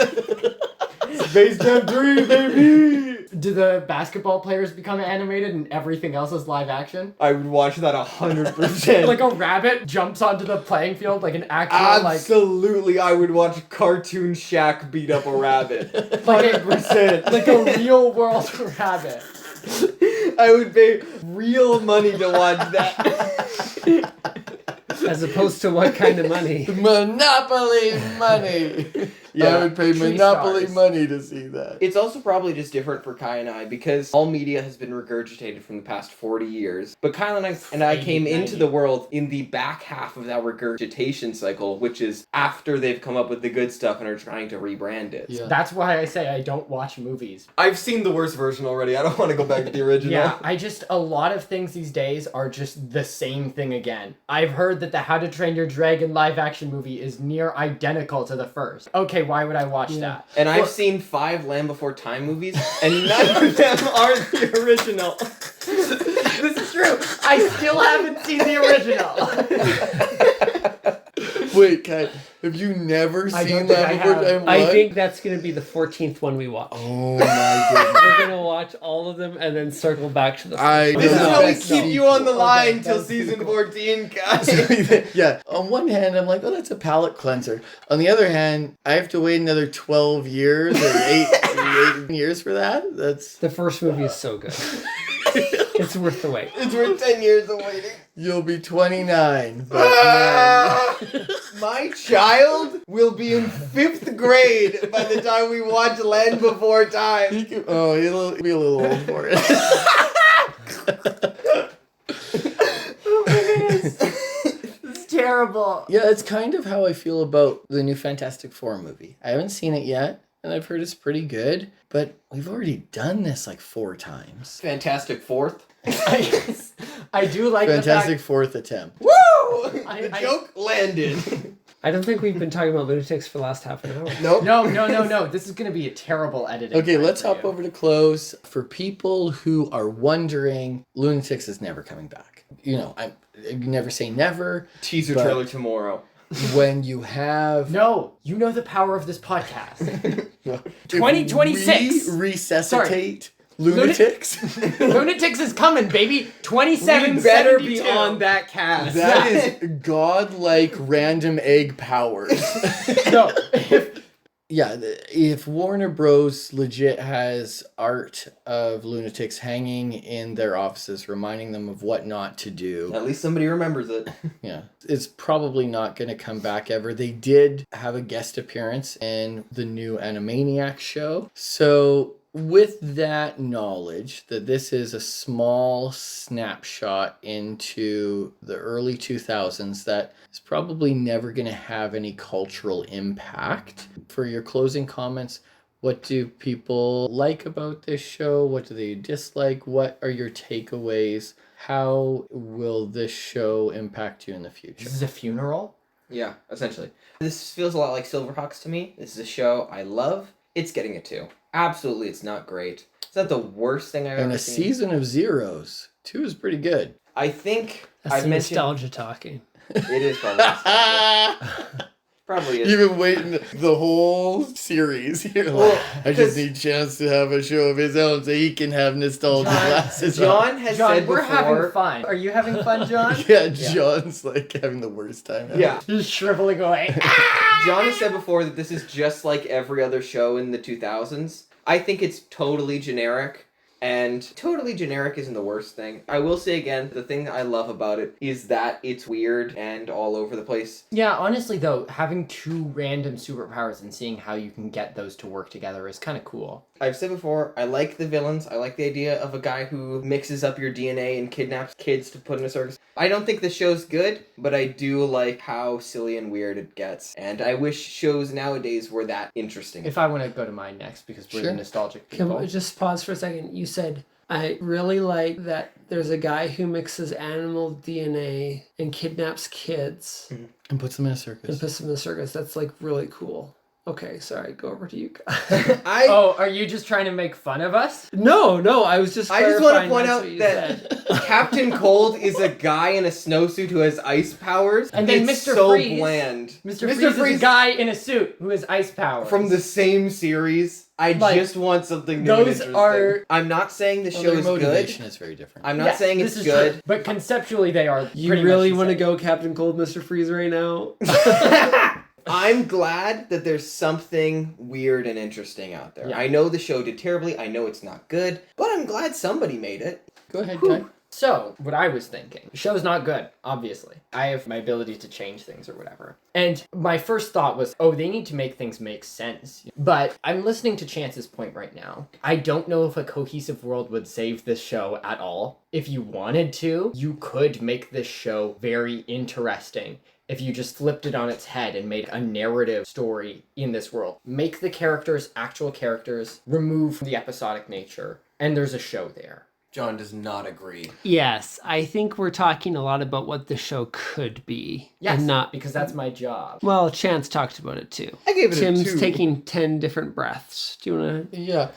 Space Jam 3, baby! Do the basketball players become animated and everything else is live action? I would watch that 100%. Like a rabbit jumps onto the playing field like an actual Absolutely, I would watch cartoon Shaq beat up a rabbit. 100%. Like a real world rabbit. I would pay real money to watch that. As opposed to what kind of money? Monopoly money. Yeah. I would pay Tree Monopoly stars. money to see that. It's also probably just different for Kai and I because all media has been regurgitated from the past 40 years. But Kyle and I came into the world in the back half of that regurgitation cycle, which is after they've come up with the good stuff and are trying to rebrand it. Yeah. That's why I say I don't watch movies. I've seen the worst version already. I don't want to go back to the original. Yeah, a lot of things these days are just the same thing again. I've heard that the How to Train Your Dragon live action movie is near identical to the first. Okay, why would I watch that? And I've seen 5 Land Before Time movies, and none of them are the original. This is true. I still haven't seen the original. Wait, Kai, have you never I seen don't think I that before? have. And I what? think that's going to be the 14th one we watch. Oh my goodness. We're going to watch all of them and then circle back to the I first This is No, how we that's keep no. you on the line Okay, till that's season cool. 14, guys. Yeah, on one hand, I'm like, oh, that's a palate cleanser. On the other hand, I have to wait another 12 years or 8 years for that. That's The first movie is so good. It's worth the wait. It's worth 10 years of waiting. You'll be 29, but man. My child will be in 5th grade by the time we watch Land Before Time. He'll be a little old for it. It's terrible. Yeah, it's kind of how I feel about the new Fantastic Four movie. I haven't seen it yet, and I've heard it's pretty good, but we've already done this like 4 times. Fantastic Fourth. I do like Fantastic fourth attempt. Woo! I- The joke landed. I don't think we've been talking about lunatics for the last half an hour. Nope. No. This is going to be a terrible editing. Okay, time let's for hop you. over to close. For people who are wondering, Lunatics is never coming back. You know, I never say never. Teaser But- trailer tomorrow. When you have... No, you know the power of this podcast. If 2026. we resuscitate Lunatics. Lunatics is coming, baby. 27. We better be on that cast. That is godlike random egg powers. No, Yeah, if Warner Bros. Legit has art of Lunatics hanging in their offices, reminding them of what not to do, At least somebody remembers it. yeah, it's probably not going to come back ever. They did have a guest appearance in the new Animaniacs show, so with that knowledge that this is a small snapshot into the early 2000s that is probably never going to have any cultural impact, for your closing comments, what do people like about this show? What do they dislike? What are your takeaways? How will this show impact you in the future? This is a funeral? Yeah, essentially. This feels a lot like Silverhawks to me. This is a show I love. It's getting a 2. Absolutely, it's not great. It's not the worst thing I've In ever a seen. season of zeros, 2 is pretty good. I think That's I've the mentioned nostalgia talking. it is probably nostalgia. Probably is. You've been waiting the whole series. You're like, I just need Chance to have a show of his own so he can have nostalgia glasses on. John has said we're before. having fun. Are you having fun, John? Yeah, John's like having the worst time ever. Yeah, Just shriveling away. John has said before that this is just like every other show in the 2000s. I think it's totally generic. And totally generic isn't the worst thing. I will say again, the thing that I love about it is that it's weird and all over the place. Yeah, honestly though, having 2 random superpowers and seeing how you can get those to work together is kind of cool. I've said before, I like the villains. I like the idea of a guy who mixes up your DNA and kidnaps kids to put in a circus. I don't think the show's good, but I do like how silly and weird it gets. And I wish shows nowadays were that interesting. If I want to go to mine next, because we're Sure. the nostalgic Can people. we just pause for a second? You said, I really like that there's a guy who mixes animal DNA and kidnaps kids And puts them in a and circus. puts them in a circus. That's like really cool. Okay, sorry, go over to you guys. Oh, are you just trying to make fun of us? No, I was just I just want to clarifying point that's out what you that said. Captain Cold is a guy in a snowsuit who has ice powers. And then it's Mr. so Freeze- bland. Mr. Freeze is a guy in a suit who has ice powers. From the same series. I Like, just want something new and those interesting. are- I'm not saying the Well, show their is good. motivation is very different. I'm not Yes, saying this it's is good. true. But conceptually they are You pretty really much want to the same. go Captain Cold, Mr. Freeze right now? I'm glad that there's something weird and interesting out there. Yeah. I know the show did terribly. I know it's not good. But I'm glad somebody made it. Go ahead, Guy. So, what I was thinking, the show's not good, obviously. I have my ability to change things or whatever. And my first thought was, oh, they need to make things make sense. But I'm listening to Chance's point right now. I don't know if a cohesive world would save this show at all. If you wanted to, you could make this show very interesting. If you just flipped it on its head and made a narrative story in this world. Make the characters actual characters, remove the episodic nature, and there's a show there. John does not agree. Yes, I think we're talking a lot about what the show could be. Yes, And not... because that's my job. Well, Chance talked about it too. I gave it Tim's a 2. taking 10 different breaths. Do you want to... Yeah.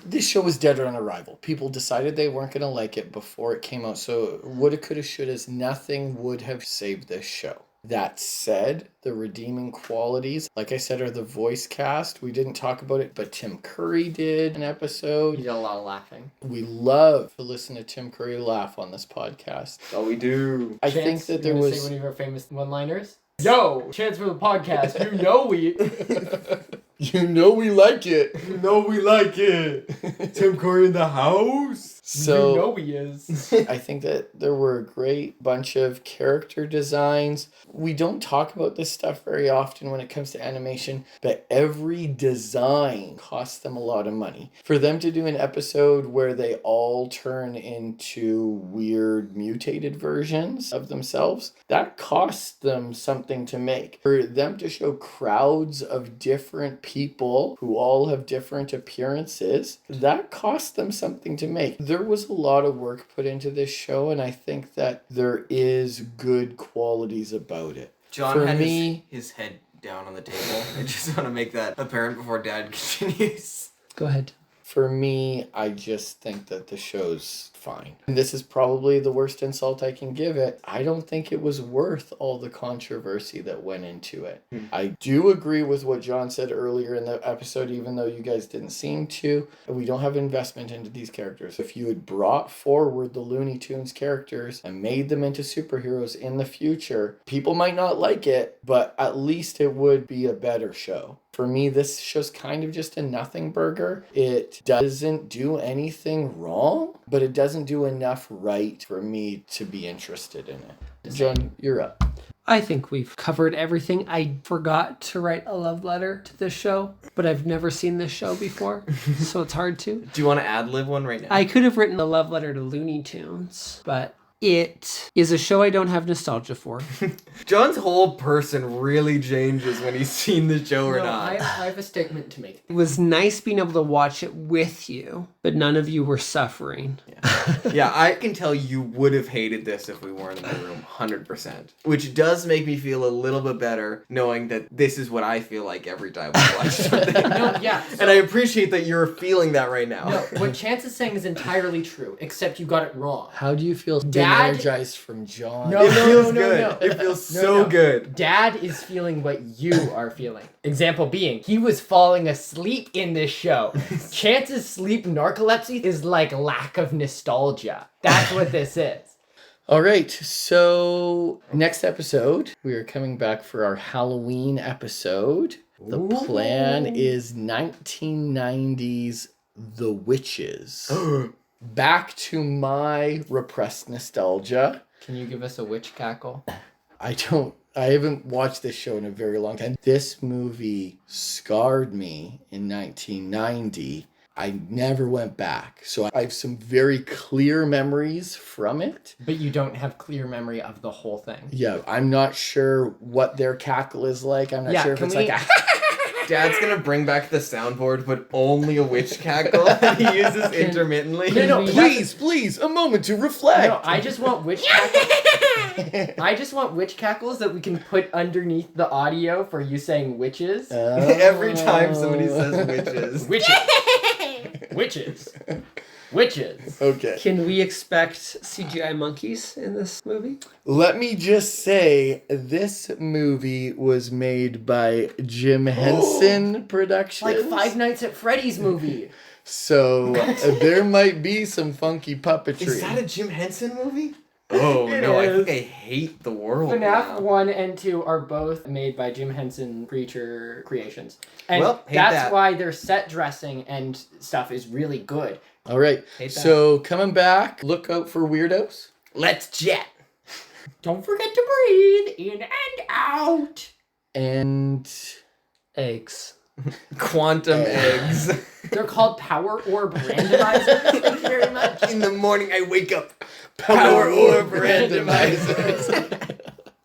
This show was dead on arrival. People decided they weren't going to like it before it came out. So woulda, coulda, shouldas, nothing would have saved this show. That said, the redeeming qualities, like I said, are the voice cast. We didn't talk about it, but Tim Curry did an episode. You did a lot of laughing. We love to listen to Tim Curry laugh on this podcast. Oh, we do. I Chance, think that there you wanna was... say one of your famous one-liners? Yo, Chance for the podcast. You know we. You know we like it. You know we like it. Tim Curry in the house. So you know he is. I think that there were a great bunch of character designs. We don't talk about this stuff very often when it comes to animation, but every design costs them a lot of money. For them to do an episode where they all turn into weird mutated versions of themselves, that costs them something to make. For them to show crowds of different people who all have different appearances, that costs them something to make. There was a lot of work put into this show, and I think that there is good qualities about it. John For had me- his head down on the table. I just want to make that apparent before Dad continues. Go ahead. For me, I just think that the show's fine. And this is probably the worst insult I can give it. I don't think it was worth all the controversy that went into it. I do agree with what John said earlier in the episode, even though you guys didn't seem to. We don't have investment into these characters. If you had brought forward the Looney Tunes characters and made them into superheroes in the future, people might not like it, but at least it would be a better show. For me, this show's kind of just a nothing burger. It doesn't do anything wrong, but it doesn't do enough right for me to be interested in it. John, you're up. I think we've covered everything. I forgot to write a love letter to this show, but I've never seen this show before, so it's hard to. Do you want to ad-lib one right now? I could have written a love letter to Looney Tunes, but it is a show I don't have nostalgia for. John's whole person really changes when he's seen the show or No, not. I have a statement to make. It was nice being able to watch it with you, but none of you were suffering. Yeah, I can tell you would have hated this if we weren't in the room, 100%. Which does make me feel a little bit better knowing that this is what I feel like every time we watch something. No, yeah. And I appreciate that you're feeling that right now. No, what Chance is saying is entirely true, except you got it wrong. How do you feel Dad- energized from John? No, It feels no, good. no. It feels No, so no. good. Dad is feeling what you are feeling. Example being, he was falling asleep in this show. Chance's sleep narcolepsy is like lack of nostalgia. That's what this is. All right, so next episode, we are coming back for our Halloween episode. The plan is 1990s The Witches. Back to my repressed nostalgia. Can you give us a witch cackle? I haven't watched this show in a very long time. This movie scarred me in 1990. I never went back. So I have some very clear memories from it. But you don't have clear memory of the whole thing. Yeah, I'm not sure what their cackle is like. I'm not Yeah, sure if can it's we- like a... Dad's gonna bring back the soundboard, but only a witch cackle that he uses intermittently. No, Please, a moment to reflect. No, I just want witch cackles. I just want witch cackles that we can put underneath the audio for you saying witches. Every time somebody says witches. Witches. Witches. Witches. Okay. Can we expect CGI monkeys in this movie? Let me just say, this movie was made by Jim Henson Productions. Like Five Nights at Freddy's movie. So there might be some funky puppetry. Is that a Jim Henson movie? Oh, It no, I is. think I hate the world FNAF now. 1 and 2 are both made by Jim Henson Creature Creations. And Well, hate that's that. why their set dressing and stuff is really good. All right. Hate that. So coming back, look out for weirdos. Let's jet. Don't forget to breathe in and out. And Eggs. Quantum eggs. They're called power orb randomizers. Thank you very much. In the morning, I wake up. Power Orb Orb Randomizers.